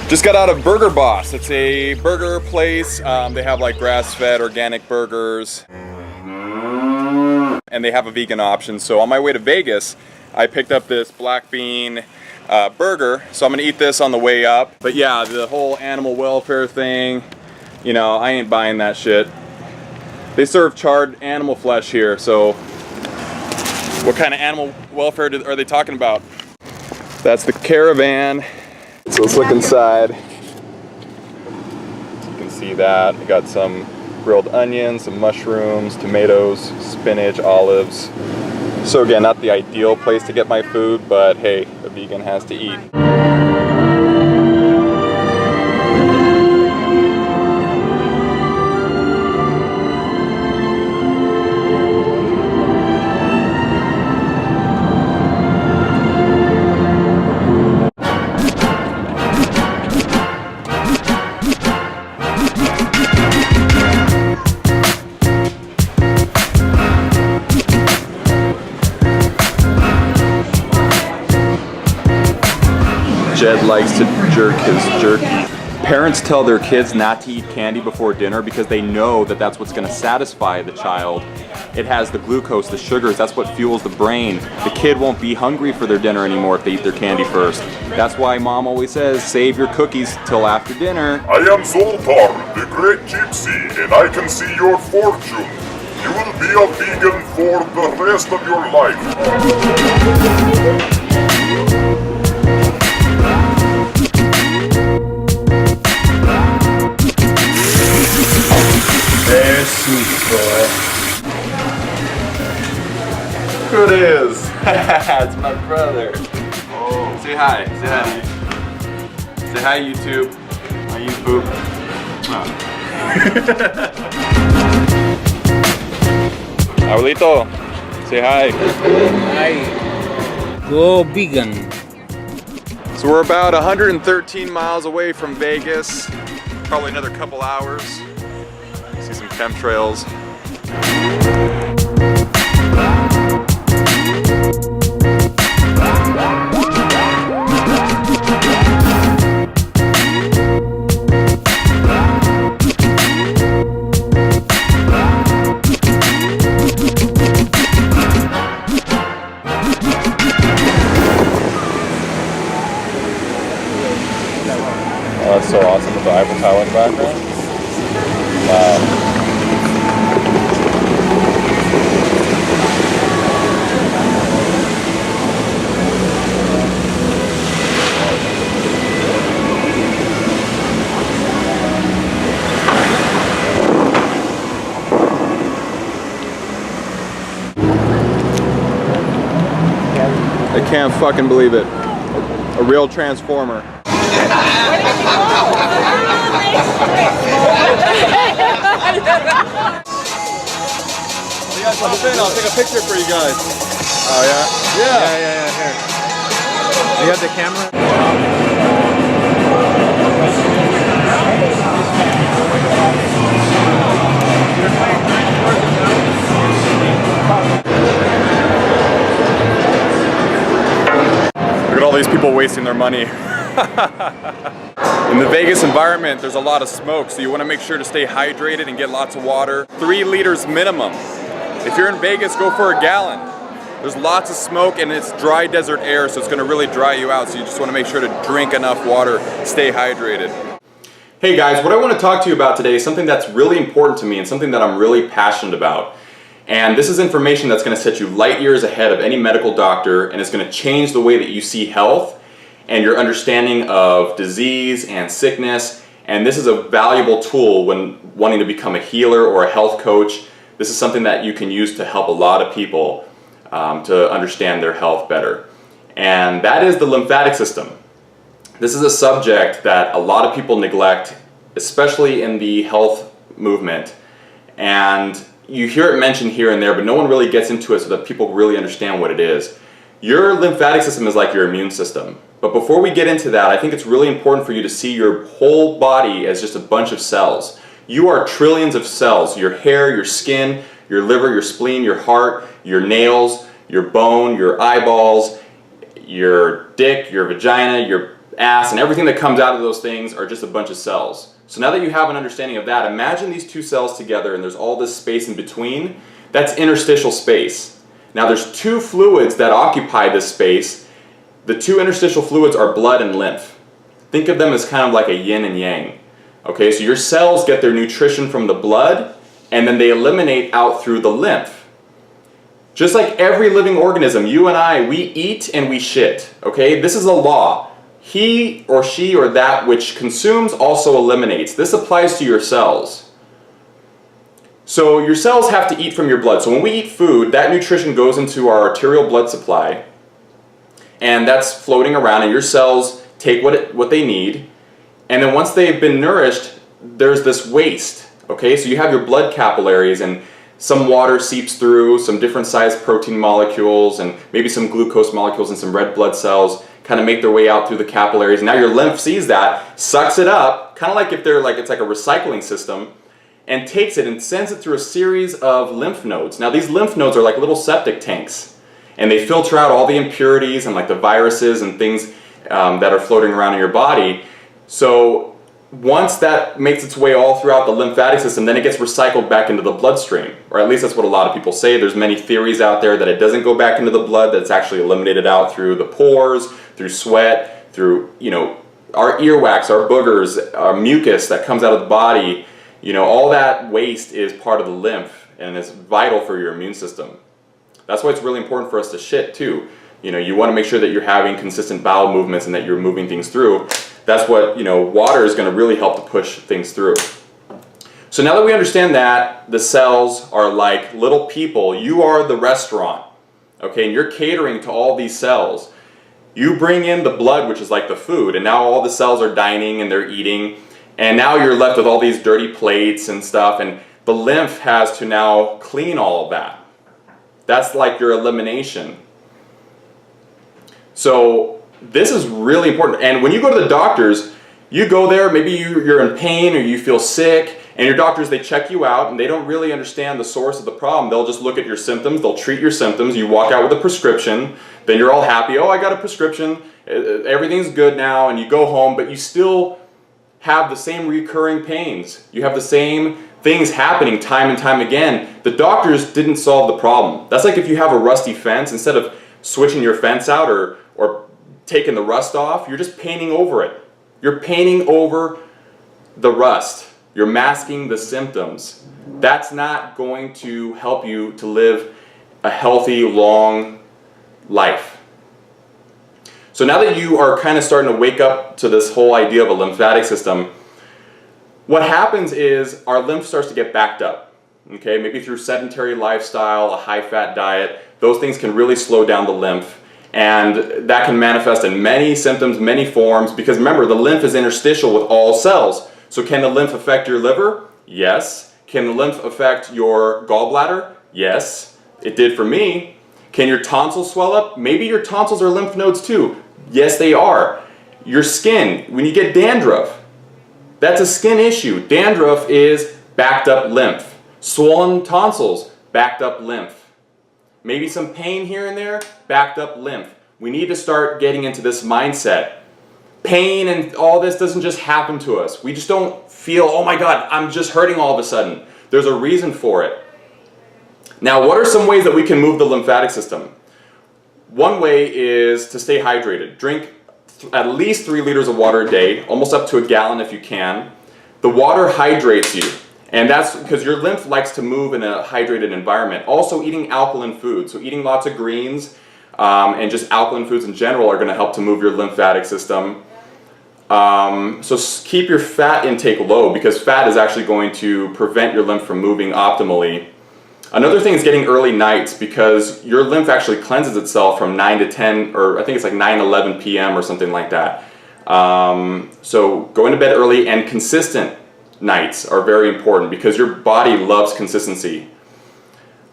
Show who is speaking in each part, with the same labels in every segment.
Speaker 1: Just got out of Burger Boss. It's a burger place. They have like grass-fed organic burgers. And they have a vegan option. So on my way to Vegas, I picked up this black bean burger. So I'm gonna eat this on the way up. But yeah, the whole animal welfare thing, you know, I ain't buying that shit. They serve charred animal flesh here, so what kind of animal welfare are they talking about? That's the caravan. So let's look inside. You can see that. We got some grilled onions, some mushrooms, tomatoes, spinach, olives. So again, not the ideal place to get my food, but hey, a vegan has to eat. Jed likes to jerk his jerky. Parents tell their kids not to eat candy before dinner because they know that that's what's going to satisfy the child. It has the glucose, the sugars, that's what fuels the brain. The kid won't be hungry for their dinner anymore if they eat their candy first. That's why mom always says, save your cookies till after dinner.
Speaker 2: I am Zoltar, the great gypsy, and I can see your fortune. You will be a vegan for the rest of your life.
Speaker 1: Who it is? It's my brother. Oh. Say hi. Say hi. Say hi, YouTube. Hi, YouTube. Oh. Abuelito, say hi.
Speaker 3: Hi. Go vegan.
Speaker 1: So we're about 113 miles away from Vegas. Probably another couple hours. See some chemtrails. Oh, that's so awesome with the Eiffel Tower in the background. Wow. I can't fucking believe it. A real transformer. You guys want to sit in? I'll take a picture for you guys. Oh yeah?
Speaker 3: Yeah, here. You have the camera?
Speaker 1: Look at all these people wasting their money. In the Vegas environment, there's a lot of smoke, so you want to make sure to stay hydrated and get lots of water. 3 liters minimum. If you're in Vegas, go for a gallon. There's lots of smoke and it's dry desert air, so it's going to really dry you out, so you just want to make sure to drink enough water, stay hydrated. Hey guys, what I want to talk to you about today is something that's really important to me and something that I'm really passionate about. And this is information that's going to set you light years ahead of any medical doctor, and it's going to change the way that you see health and your understanding of disease and sickness. And this is a valuable tool when wanting to become a healer or a health coach. This is something that you can use to help a lot of people to understand their health better. And that is the lymphatic system. This is a subject that a lot of people neglect, especially in the health movement. And you hear it mentioned here and there, but no one really gets into it so that people really understand what it is. Your lymphatic system is like your immune system. But before we get into that, I think it's really important for you to see your whole body as just a bunch of cells. You are trillions of cells. Your hair, your skin, your liver, your spleen, your heart, your nails, your bone, your eyeballs, your dick, your vagina, your ass, and everything that comes out of those things are just a bunch of cells. So now that you have an understanding of that, imagine these two cells together and there's all this space in between. That's interstitial space. Now there's two fluids that occupy this space. The two interstitial fluids are blood and lymph. Think of them as kind of like a yin and yang. Okay, so your cells get their nutrition from the blood and then they eliminate out through the lymph. Just like every living organism, you and I, we eat and we shit. Okay, this is a law. He or she or that which consumes also eliminates. This applies to your cells. So your cells have to eat from your blood. So when we eat food, that nutrition goes into our arterial blood supply, and that's floating around, and your cells take what they need. And then once they've been nourished, there's this waste. Okay, so you have your blood capillaries, and some water seeps through, some different sized protein molecules, and maybe some glucose molecules and some red blood cells kind of make their way out through the capillaries. Now your lymph sees that, sucks it up, kind of like if they're like, it's like a recycling system, and takes it and sends it through a series of lymph nodes. Now these lymph nodes are like little septic tanks, and they filter out all the impurities and like the viruses and things that are floating around in your body. So once that makes its way all throughout the lymphatic system, then it gets recycled back into the bloodstream, or at least that's what a lot of people say. There's many theories out there that it doesn't go back into the blood, that it's actually eliminated out through the pores, through sweat, through, you know, our earwax, our boogers, our mucus that comes out of the body. You know, all that waste is part of the lymph and it's vital for your immune system. That's why it's really important for us to shit too. You know, you want to make sure that you're having consistent bowel movements and that you're moving things through. That's what, you know, water is going to really help to push things through. So now that we understand that the cells are like little people, you are the restaurant, okay, and you're catering to all these cells. You bring in the blood, which is like the food, and now all the cells are dining and they're eating, and now you're left with all these dirty plates and stuff, and the lymph has to now clean all of that. That's like your elimination. So this is really important. And when you go to the doctors, you go there, maybe you're in pain or you feel sick, and your doctors, they check you out and they don't really understand the source of the problem. They'll just look at your symptoms, they'll treat your symptoms, you walk out with a prescription, then you're all happy, oh, I got a prescription, everything's good now, and you go home, but you still have the same recurring pains. You have the same things happening time and time again. The doctors didn't solve the problem. That's like if you have a rusty fence, instead of switching your fence out or taking the rust off, you're just painting over it. You're painting over the rust. You're masking the symptoms. That's not going to help you to live a healthy, long life. So now that you are kind of starting to wake up to this whole idea of a lymphatic system, what happens is our lymph starts to get backed up. Okay, maybe through sedentary lifestyle, a high-fat diet, those things can really slow down the lymph. And that can manifest in many symptoms, many forms, because remember, the lymph is interstitial with all cells. So can the lymph affect your liver? Yes. Can the lymph affect your gallbladder? Yes. It did for me. Can your tonsils swell up? Maybe your tonsils are lymph nodes too. Yes, they are. Your skin, when you get dandruff, that's a skin issue. Dandruff is backed up lymph. Swollen tonsils, backed up lymph. Maybe some pain here and there, backed up lymph. We need to start getting into this mindset. Pain and all this doesn't just happen to us. We just don't feel, oh my God, I'm just hurting all of a sudden. There's a reason for it. Now, what are some ways that we can move the lymphatic system? One way is to stay hydrated. Drink at least 3 liters of water a day, almost up to a gallon if you can. The water hydrates you. And that's because your lymph likes to move in a hydrated environment. Also eating alkaline foods, so eating lots of greens and just alkaline foods in general are going to help to move your lymphatic system. So keep your fat intake low, because fat is actually going to prevent your lymph from moving optimally. Another thing is getting early nights, because your lymph actually cleanses itself from 9 to 10, or I think it's like 9-11 p.m. or something like that. So going to bed early and consistent nights are very important, because your body loves consistency.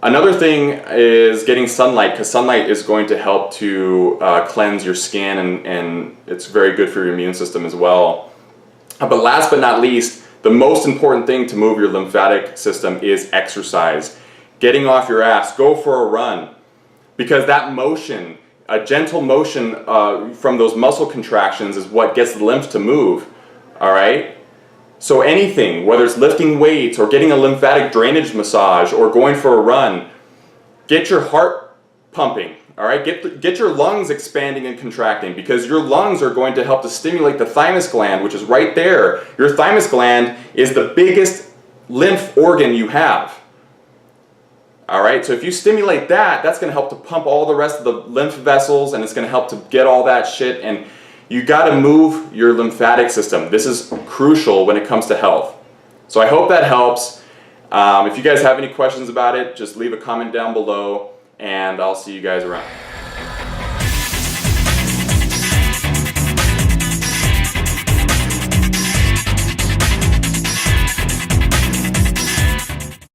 Speaker 1: Another thing is getting sunlight, because sunlight is going to help to cleanse your skin, and it's very good for your immune system as well. But last but not least, the most important thing to move your lymphatic system is exercise. Getting off your ass, go for a run, because that motion a gentle motion from those muscle contractions is what gets the lymph to move, all right? So anything, whether it's lifting weights or getting a lymphatic drainage massage or going for a run, get your heart pumping, all right? Get your lungs expanding and contracting, because your lungs are going to help to stimulate the thymus gland, which is right there. Your thymus gland is the biggest lymph organ you have. All right, so if you stimulate that, that's going to help to pump all the rest of the lymph vessels, and it's going to help to get all that shit. And you got to move your lymphatic system. This is crucial when it comes to health. So I hope that helps. If you guys have any questions about it, just leave a comment down below, and I'll see you guys around.